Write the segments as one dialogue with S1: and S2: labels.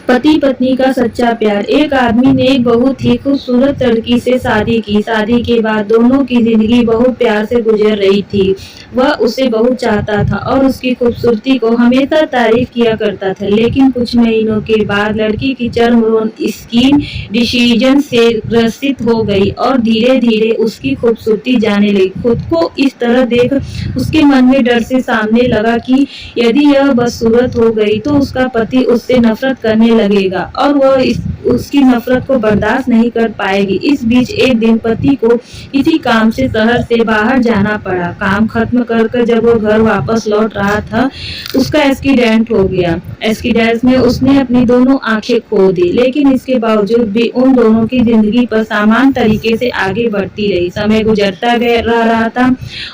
S1: पति पत्नी का सच्चा प्यार। एक आदमी ने एक बहुत ही खूबसूरत लड़की से शादी की। शादी के बाद दोनों की जिंदगी बहुत प्यार से गुजर रही थी। वह उसे बहुत चाहता था और उसकी खूबसूरती को हमेशा तारीफ किया करता था। लेकिन कुछ महीनों के बाद लड़की की चर्म रोग स्किन डिसीजन से ग्रसित हो गई और धीरे धीरे उसकी खूबसूरती जाने लगी। खुद को इस तरह देख उसके मन में डर से सामने लगा कि यदि यह बदसूरत हो गई तो उसका पति उससे नफरत करने लगेगा और वह उसकी नफरत को बर्दाश्त नहीं कर पाएगी। इस बीच एक दिन पति को किसी काम से शहर से बाहर जाना पड़ा। काम खत्म कर जब वो घर वापस लौट रहा था, उसका एक्सीडेंट हो गया। एक्सीडेंट में उसने अपनी दोनों आंखें खो दी, लेकिन इसके बावजूद भी उन दोनों की जिंदगी पर सामान्य तरीके से आगे बढ़ती रही। समय गुजरता रहा था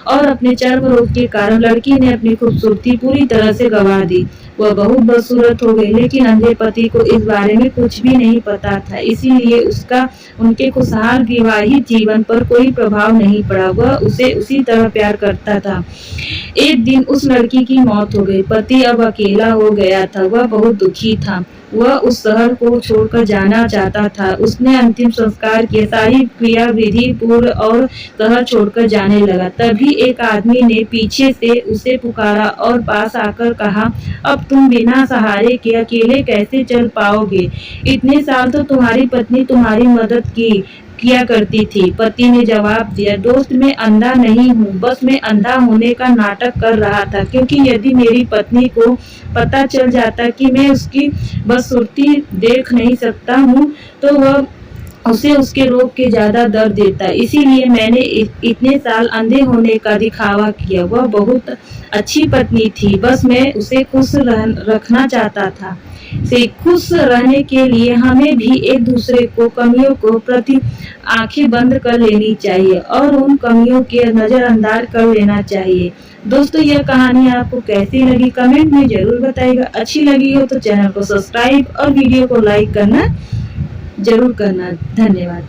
S1: और अपने चर्म रोग के कारण लड़की ने अपनी खूबसूरती पूरी तरह से गंवा दी। वह बहुत बदसूरत हो गई, लेकिन अंधे पति को इस बारे में कुछ भी नहीं पता था। इसीलिए उसका उनके खुशहाल विवाहित जीवन पर कोई प्रभाव नहीं पड़ा। वह उसे उसी तरह प्यार करता था। एक दिन उस लड़की की मौत हो गई। पति अब अकेला हो गया था। वह बहुत दुखी था। वह उस शहर को छोड़कर जाना चाहता था। उसने अंतिम संस्कार किए, सारी क्रिया विधि पूर्ण और शहर छोड़कर जाने लगा। तभी एक आदमी ने पीछे से उसे पुकारा और पास आकर कहा, अब तुम बिना सहारे के अकेले कैसे चल पाओगे? इतने साल तो तुम्हारी पत्नी तुम्हारी मदद किया करती थी। पति ने जवाब दिया, दोस्त मैं अंधा नहीं हूँ, बस मैं अंधा होने का नाटक कर रहा था, क्योंकि यदि मेरी पत्नी को पता चल जाता कि मैं उसकी बदसूरती देख नहीं सकता हूँ तो वह उसे उसके रोग के ज्यादा दर्द देता। इसीलिए मैंने इतने साल अंधे होने का दिखावा किया। वह बहुत अच्छी पत्नी थी, बस मैं उसे खुश रखना चाहता था। से खुश रहने के लिए हमें भी एक दूसरे को कमियों को प्रति आंखें बंद कर लेनी चाहिए और उन कमियों के नजरअंदाज कर लेना चाहिए। दोस्तों, यह कहानी आपको कैसी लगी कमेंट में जरूर बताइएगा। अच्छी लगी हो तो चैनल को सब्सक्राइब और वीडियो को लाइक करना जरूर करना। धन्यवाद।